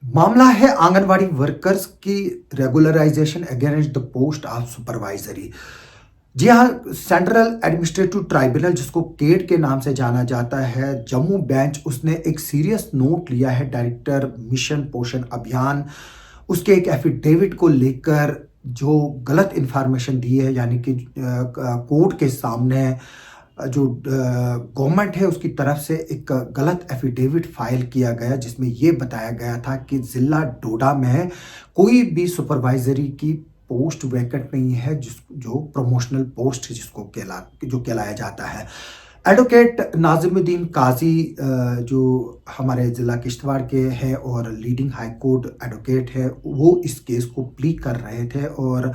मामला है आंगनवाड़ी वर्कर्स की regularisation against the post of supervisory. जी हाँ, सेंट्रल एडमिनिस्ट्रेटिव ट्राइब्यूनल जिसको केट के नाम से जाना जाता है, जम्मू बेंच उसने एक सीरियस नोट लिया है डायरेक्टर मिशन पोषण अभियान उसके एक एफिडेविट को लेकर जो गलत इंफॉर्मेशन दी है, यानी कि कोर्ट के सामने जो गवर्नमेंट है उसकी तरफ से एक गलत एफिडेविट फाइल किया गया, जिसमें ये बताया गया था कि ज़िला डोडा में कोई भी सुपरवाइजरी की पोस्ट वैकेंट नहीं है, जिस जो प्रमोशनल पोस्ट जो कहलाया जाता है। एडवोकेट नाज़िमुद्दीन काजी जो हमारे ज़िला किश्तवाड़ के हैं और लीडिंग हाई कोर्ट एडवोकेट है, वो इस केस को प्ली कर रहे थे। और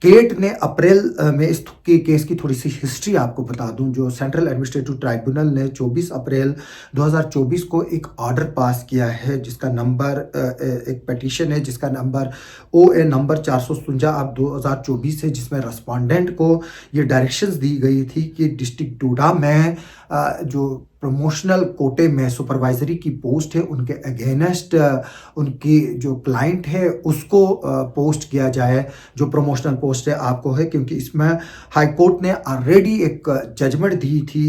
केट ने अप्रैल में इस केस की थोड़ी सी हिस्ट्री आपको बता दूं। जो सेंट्रल एडमिनिस्ट्रेटिव ट्राइब्यूनल ने 24 अप्रैल 2024 को एक ऑर्डर पास किया है, जिसका नंबर एक पिटीशन है जिसका नंबर OA नंबर 457 अब 2024 है, जिसमें रेस्पोंडेंट को ये डायरेक्शंस दी गई थी कि डिस्ट्रिक्ट डोडा में जो प्रमोशनल कोटे में सुपरवाइजरी की पोस्ट है उनके अगेंस्ट उनकी जो क्लाइंट है उसको पोस्ट किया जाए, जो प्रमोशनल पोस्ट है आपको है, क्योंकि इसमें हाई कोर्ट ने ऑलरेडी एक जजमेंट दी थी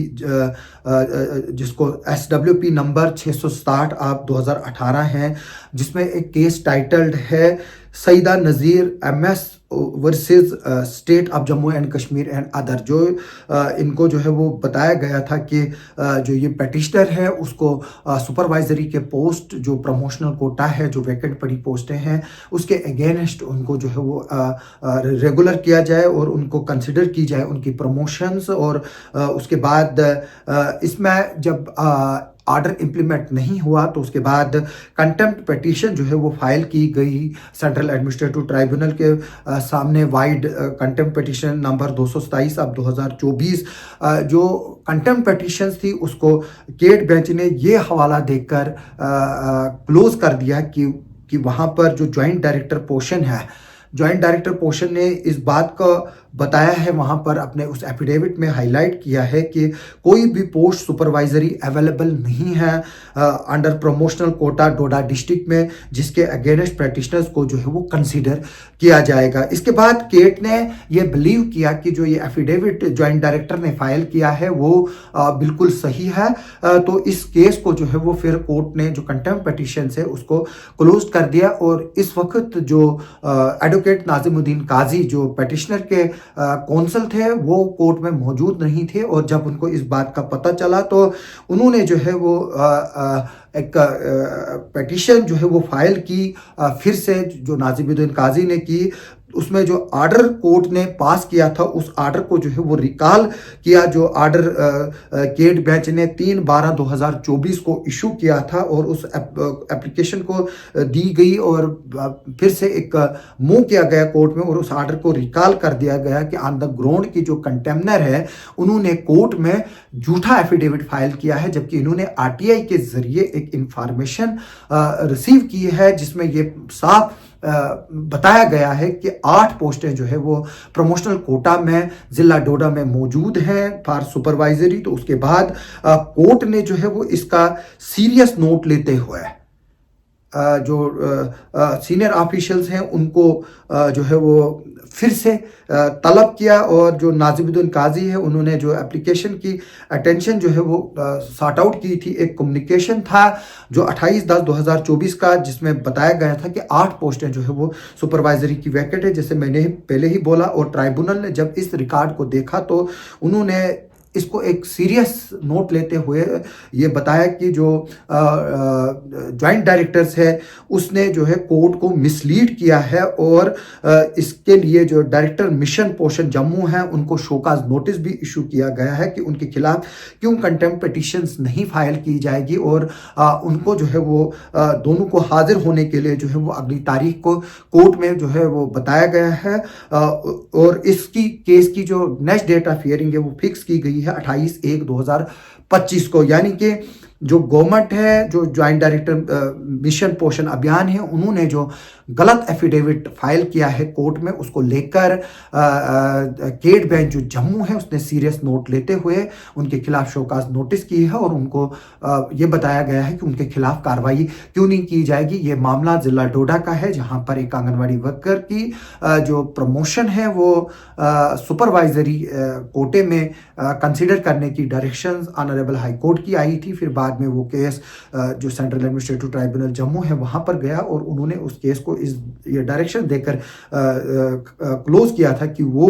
जिसको SWP नंबर 660 आप 2018 है, जिसमें एक केस टाइटल्ड है सईदा नज़ीर MS versus state of Jammu and Kashmir and other. जो इनको जो है वो बताया गया था कि जो ये पटिशनर है उसको सुपरवाइजरी के पोस्ट जो प्रमोशनल कोटा है, जो वैकेंट पड़ी पोस्टें हैं, उसके अगेंस्ट उनको जो है वो रेगुलर किया जाए और उनको कंसिडर की जाए उनकी प्रमोशंस। और उसके बाद इसमें जब ऑर्डर इम्प्लीमेंट नहीं हुआ तो उसके बाद कंटेम्प्ट पिटीशन जो है वो फाइल की गई सेंट्रल एडमिनिस्ट्रेटिव ट्राइब्यूनल के सामने। वाइड कंटेम्प्ट पिटीशन नंबर 227 अब 2024 जो कंटेम्प्ट पिटीशन थी उसको केट बेंच ने ये हवाला देकर क्लोज कर दिया कि वहाँ पर जो जॉइंट डायरेक्टर पोर्शन है, जॉइंट डायरेक्टर पोर्शन ने इस बात का बताया है, वहाँ पर अपने उस एफिडेविट में हाईलाइट किया है कि कोई भी पोस्ट सुपरवाइजरी अवेलेबल नहीं है अंडर प्रमोशनल कोटा डोडा डिस्ट्रिक्ट में, जिसके अगेंस्ट प्रैक्टिशनर्स को जो है वो कंसीडर किया जाएगा। इसके बाद केट ने ये बिलीव किया कि जो ये एफिडेविट जॉइंट डायरेक्टर ने फाइल किया है वो बिल्कुल सही है। तो इस केस को जो है वो फिर कोर्ट ने जो कंटेम्प्ट पिटीशन है उसको क्लोज कर दिया। और इस वक्त जो एडवोकेट नाज़िमुद्दीन काजी जो पिटिशनर के कौंसल थे वो कोर्ट में मौजूद नहीं थे, और जब उनको इस बात का पता चला तो उन्होंने जो है वो एक पिटीशन जो है वो फाइल की फिर से, जो नाज़िमुद्दीन काजी ने की। उसमें जो ऑर्डर कोर्ट ने पास किया था उस ऑर्डर को जो है वो रिकॉल किया, जो ऑर्डर केट बेंच ने 3/12/2024 को इशू किया था, और उस एप्लीकेशन को दी गई और फिर से एक मूव किया गया कोर्ट में और उस ऑर्डर को रिकॉल कर दिया गया कि ऑन द ग्राउंड की जो कंटेम्नर है उन्होंने कोर्ट में झूठा एफिडेविट फाइल किया है, जबकि इन्होंने RTI के जरिए एक इंफॉर्मेशन रिसीव की है जिसमें ये साफ बताया गया है कि 8 पोस्टें जो है वो प्रमोशनल कोटा में जिला डोडा में मौजूद हैं फॉर सुपरवाइजरी। तो उसके बाद कोर्ट ने जो है वो इसका सीरियस नोट लेते हुए जो सीनियर ऑफिशियल्स हैं उनको जो है वो फिर से तलब किया, और जो नाज़िमुद्दीन काजी है उन्होंने जो एप्लीकेशन की अटेंशन जो है वो सॉर्ट आउट की थी। एक कम्युनिकेशन था जो 28/10/2024 का, जिसमें बताया गया था कि 8 पोस्टें जो है वो सुपरवाइजरी की वैकेंट है, जैसे मैंने पहले ही बोला। और ट्राइब्यूनल ने जब इस रिकॉर्ड को देखा तो उन्होंने इसको एक सीरियस नोट लेते हुए ये बताया कि जो जॉइंट डायरेक्टर्स है उसने जो है कोर्ट को मिसलीड किया है, और इसके लिए जो डायरेक्टर मिशन पोषण जम्मू है उनको शोकाज नोटिस भी इशू किया गया है कि उनके खिलाफ क्यों कंटेम्प्ट पिटीशंस नहीं फाइल की जाएगी, और उनको जो है वो दोनों को हाजिर होने के लिए जो है वो अगली तारीख को कोर्ट में जो है वो बताया गया है। और इसकी केस की जो नेक्स्ट डेट ऑफ हियरिंग है वो फिक्स की गई है 28/1/2025 को, यानी कि जो गवर्नमेंट है, जो जॉइंट डायरेक्टर मिशन पोषण अभियान है, उन्होंने जो गलत एफिडेविट फाइल किया है कोर्ट में, उसको लेकर केट बेंच जो जम्मू है उसने सीरियस नोट लेते हुए उनके खिलाफ शोकाज नोटिस की है और उनको ये बताया गया है कि उनके खिलाफ कार्रवाई क्यों नहीं की जाएगी। ये मामला जिला डोडा का है, जहां पर एक आंगनवाड़ी वर्कर की जो प्रमोशन है वो सुपरवाइजरी कोटे में कंसीडर करने की डायरेक्शंस ऑनरेबल हाई कोर्ट की आई थी। फिर बाद में वो केस जो सेंट्रल एडमिनिस्ट्रेटिव ट्राइब्यूनल जम्मू है वहां पर गया और उन्होंने उस केस को ये डायरेक्शन देकर क्लोज किया था कि वो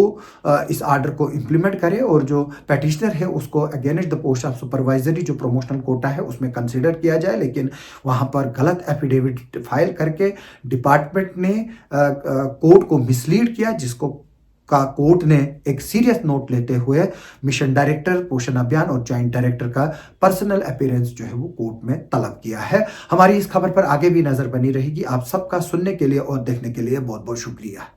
इस आर्डर को इम्प्लीमेंट करे और जो पेटिशनर है उसको against the post of supervisory जो प्रमोशनल कोटा है उसमें कंसीडर किया जाए। लेकिन वहां पर गलत एफिडेविट फाइल करके डिपार्टमेंट ने कोर्ट को मिसलीड किया, जिसको का कोर्ट ने एक सीरियस नोट लेते हुए मिशन डायरेक्टर पोषण अभियान और जॉइंट डायरेक्टर का पर्सनल अपीयरेंस जो है वो कोर्ट में तलब किया है। हमारी इस खबर पर आगे भी नजर बनी रहेगी। आप सबका सुनने के लिए और देखने के लिए बहुत बहुत शुक्रिया।